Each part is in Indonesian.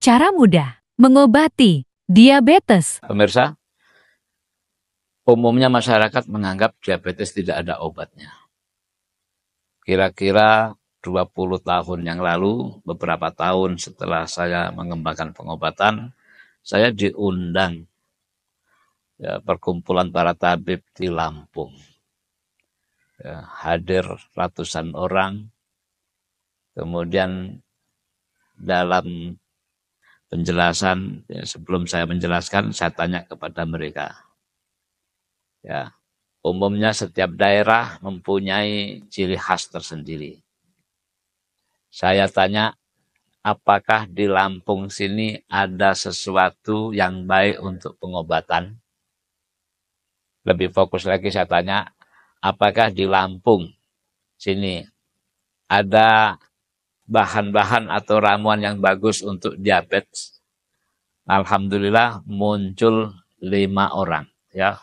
Cara mudah mengobati diabetes. Pemirsa, umumnya masyarakat menganggap diabetes tidak ada obatnya. Kira-kira 20 tahun yang lalu, beberapa tahun setelah saya mengembangkan pengobatan, saya diundang perkumpulan para tabib di Lampung. Hadir ratusan orang. Kemudian dalam penjelasan, sebelum saya menjelaskan, saya tanya kepada mereka. Umumnya setiap daerah mempunyai ciri khas tersendiri. Saya tanya, apakah di Lampung sini ada sesuatu yang baik untuk pengobatan? Lebih fokus lagi saya tanya, apakah di Lampung sini ada bahan-bahan atau ramuan yang bagus untuk diabetes? Alhamdulillah muncul 5 orang,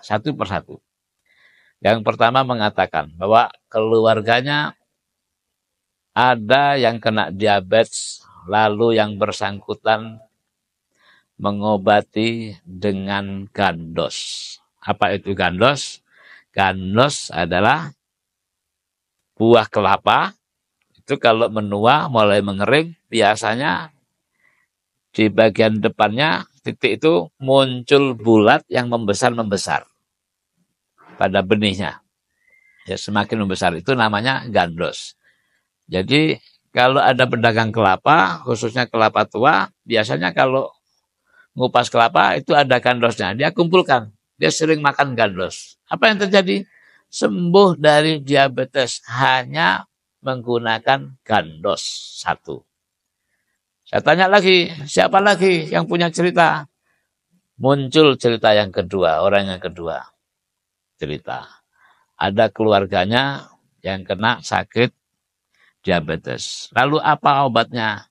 satu persatu. Yang pertama mengatakan bahwa keluarganya ada yang kena diabetes, lalu yang bersangkutan mengobati dengan gandos. Apa itu gandos? Gandos adalah buah kelapa. Itu kalau menua, mulai mengering, biasanya di bagian depannya titik itu muncul bulat yang membesar-membesar pada benihnya. Semakin membesar itu namanya gandos. Jadi kalau ada pedagang kelapa, khususnya kelapa tua, biasanya kalau ngupas kelapa itu ada gandosnya. Dia kumpulkan, dia sering makan gandos. Apa yang terjadi? Sembuh dari diabetes hanya menggunakan gandos satu. Saya tanya lagi, siapa lagi yang punya cerita? Muncul cerita yang kedua, orang yang kedua cerita. Ada keluarganya yang kena sakit diabetes. Lalu apa obatnya?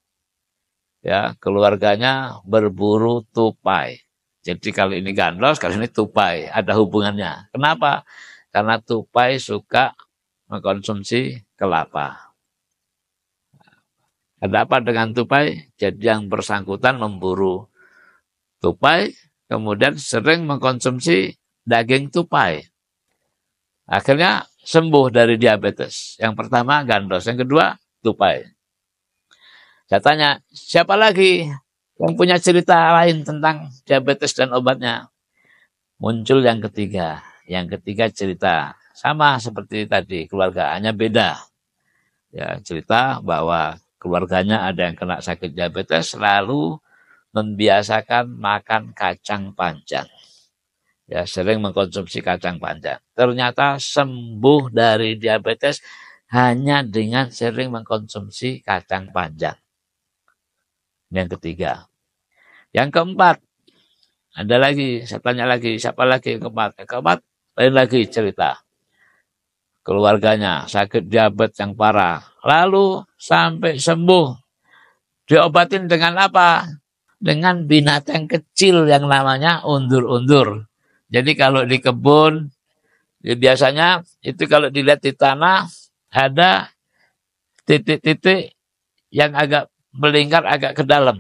Keluarganya berburu tupai. Jadi kalau ini gandos, kalau ini tupai, ada hubungannya. Kenapa? Karena tupai suka mengkonsumsi kelapa. Ada apa dengan tupai? Jadi yang bersangkutan memburu tupai, kemudian sering mengkonsumsi daging tupai. Akhirnya sembuh dari diabetes. Yang pertama gandos, yang kedua tupai. Saya tanya, siapa lagi yang punya cerita lain tentang diabetes dan obatnya? Muncul yang ketiga. Yang ketiga cerita sama seperti tadi, keluarga, hanya beda. Cerita bahwa keluarganya ada yang kena sakit diabetes, lalu membiasakan makan kacang panjang. Sering mengkonsumsi kacang panjang. Ternyata sembuh dari diabetes hanya dengan sering mengkonsumsi kacang panjang. Yang ketiga. Yang keempat, ada lagi, saya tanya lagi, siapa lagi yang keempat? Yang keempat, lain lagi cerita. Keluarganya sakit diabetes yang parah. Lalu sampai sembuh. Diobatin dengan apa? Dengan binatang kecil yang namanya undur-undur. Jadi kalau di kebun, biasanya itu kalau dilihat di tanah, ada titik-titik yang agak melingkar agak ke dalam.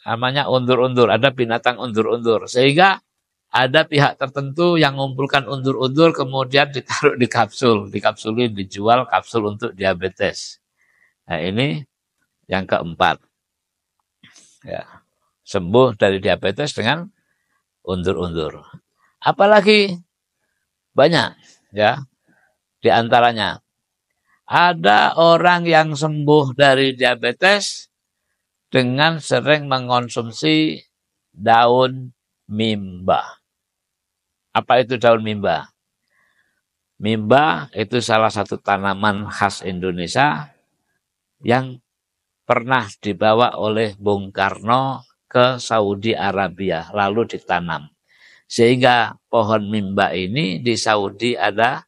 Namanya undur-undur, ada binatang undur-undur. Sehingga ada pihak tertentu yang mengumpulkan undur-undur, kemudian ditaruh di kapsul. Dikapsulin, dijual kapsul untuk diabetes. Nah ini yang keempat. Sembuh dari diabetes dengan undur-undur. Apalagi banyak di antaranya. Ada orang yang sembuh dari diabetes dengan sering mengkonsumsi daun mimba. Apa itu daun mimba? Mimba itu salah satu tanaman khas Indonesia yang pernah dibawa oleh Bung Karno ke Saudi Arabia, lalu ditanam. Sehingga pohon mimba ini di Saudi ada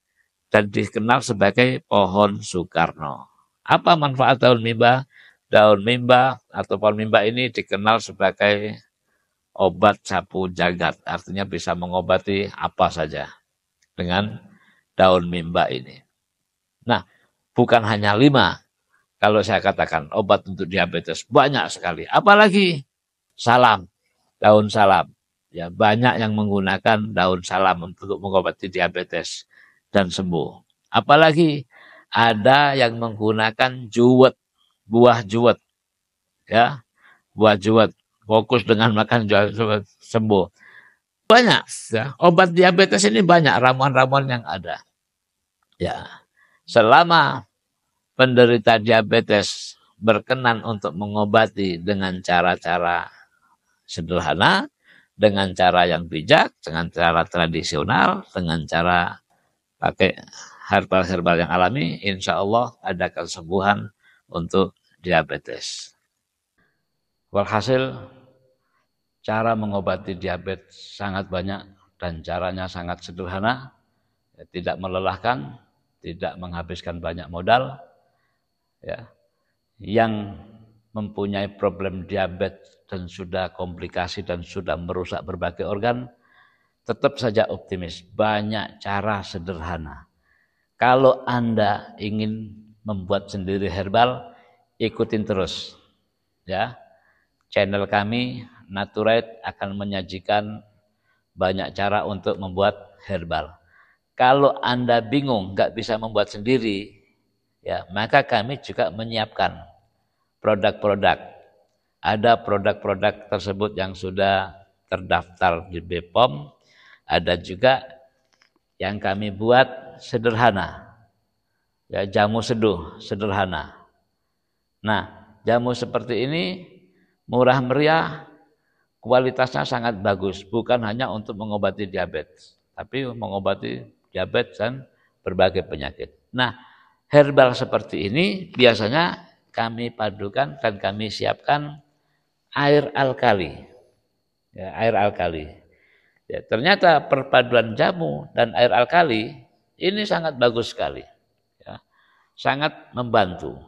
dan dikenal sebagai pohon Soekarno. Apa manfaat daun mimba? Daun mimba atau pohon mimba ini dikenal sebagai obat sapu jagat. Artinya bisa mengobati apa saja dengan daun mimba ini. Nah, bukan hanya 5. Kalau saya katakan obat untuk diabetes, banyak sekali. Apalagi salam, daun salam. Ya, banyak yang menggunakan daun salam untuk mengobati diabetes dan sembuh. Apalagi ada yang menggunakan juwet, buah juwet, ya, buah juwet. Fokus dengan makan juwet sembuh. Banyak, ya. Obat diabetes ini banyak, ramuan-ramuan yang ada. Ya, selama penderita diabetes berkenan untuk mengobati dengan cara-cara sederhana, dengan cara yang bijak, dengan cara tradisional, dengan cara pakai herbal-herbal yang alami, insya Allah ada kesembuhan untuk diabetes. Walhasil, cara mengobati diabetes sangat banyak dan caranya sangat sederhana, tidak melelahkan, tidak menghabiskan banyak modal. Ya, yang mempunyai problem diabetes dan sudah komplikasi dan sudah merusak berbagai organ, tetap saja optimis. Banyak cara sederhana. Kalau Anda ingin membuat sendiri herbal, ikutin terus. Ya, channel kami Naturite akan menyajikan banyak cara untuk membuat herbal. Kalau Anda bingung, nggak bisa membuat sendiri, ya, maka kami juga menyiapkan produk-produk. Ada produk-produk tersebut yang sudah terdaftar di BPOM, ada juga yang kami buat sederhana. Ya, jamu seduh sederhana. Nah, jamu seperti ini murah meriah, kualitasnya sangat bagus, bukan hanya untuk mengobati diabetes, tapi mengobati diabetes dan berbagai penyakit. Nah, herbal seperti ini biasanya kami padukan dan kami siapkan air alkali. Ya, air alkali. Ya, ternyata perpaduan jamu dan air alkali ini sangat bagus sekali. Ya, sangat membantu.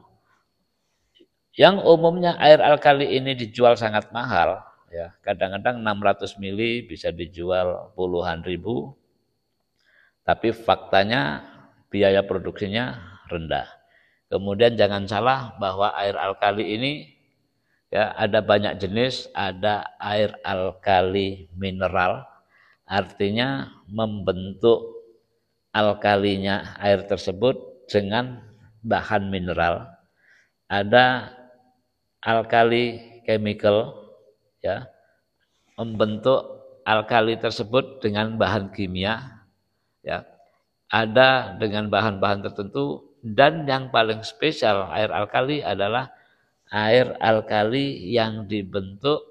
Yang umumnya air alkali ini dijual sangat mahal, ya, kadang-kadang 600 mili bisa dijual puluhan ribu, tapi faktanya biaya produksinya rendah. Kemudian jangan salah bahwa air alkali ini, ya, ada banyak jenis, ada air alkali mineral, artinya membentuk alkalinya air tersebut dengan bahan mineral. Ada alkali chemical, ya, membentuk alkali tersebut dengan bahan kimia, ya. Ada dengan bahan-bahan tertentu, dan yang paling spesial air alkali adalah air alkali yang dibentuk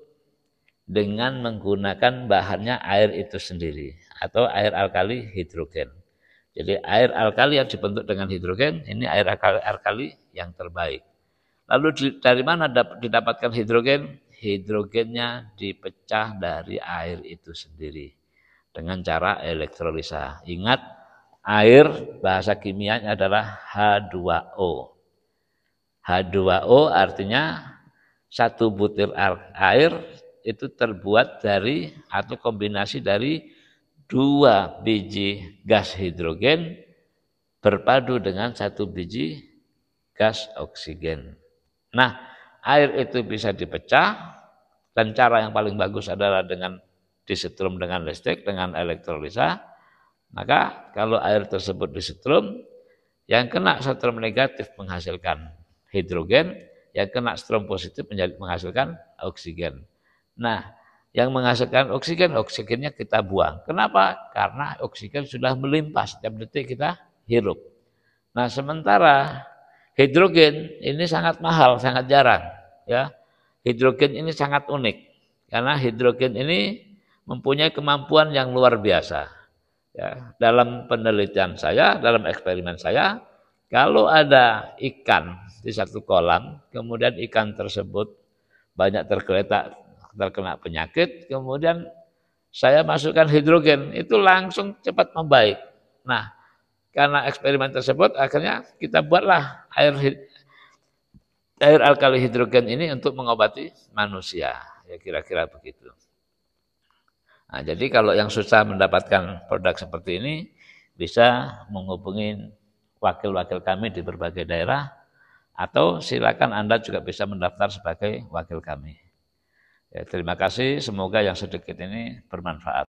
dengan menggunakan bahannya air itu sendiri atau air alkali hidrogen. Jadi air alkali yang dibentuk dengan hidrogen ini air alkali yang terbaik. Lalu dari mana didapatkan hidrogen? Hidrogennya dipecah dari air itu sendiri dengan cara elektrolisa. Ingat, air bahasa kimianya adalah H2O. H2O artinya satu butir air itu terbuat dari atau kombinasi dari 2 biji gas hidrogen berpadu dengan 1 biji gas oksigen. Nah, air itu bisa dipecah, dan cara yang paling bagus adalah dengan disetrum dengan listrik, dengan elektrolisa. Maka kalau air tersebut disetrum, yang kena setrum negatif menghasilkan hidrogen, yang kena setrum positif menghasilkan oksigen. Nah, yang menghasilkan oksigen, oksigennya kita buang. Kenapa? Karena oksigen sudah melimpah setiap detik kita hirup. Nah, sementara hidrogen ini sangat mahal, sangat jarang, ya. Hidrogen ini sangat unik karena hidrogen ini mempunyai kemampuan yang luar biasa. Ya, dalam penelitian saya, dalam eksperimen saya, kalau ada ikan di satu kolam, kemudian ikan tersebut banyak tergeletak, terkena penyakit, kemudian saya masukkan hidrogen, itu langsung cepat membaik. Nah, karena eksperimen tersebut, akhirnya kita buatlah air alkali hidrogen ini untuk mengobati manusia. Ya, kira-kira begitu. Nah, jadi kalau yang susah mendapatkan produk seperti ini, bisa menghubungi wakil-wakil kami di berbagai daerah, atau silakan Anda juga bisa mendaftar sebagai wakil kami. Ya, terima kasih, semoga yang sedikit ini bermanfaat.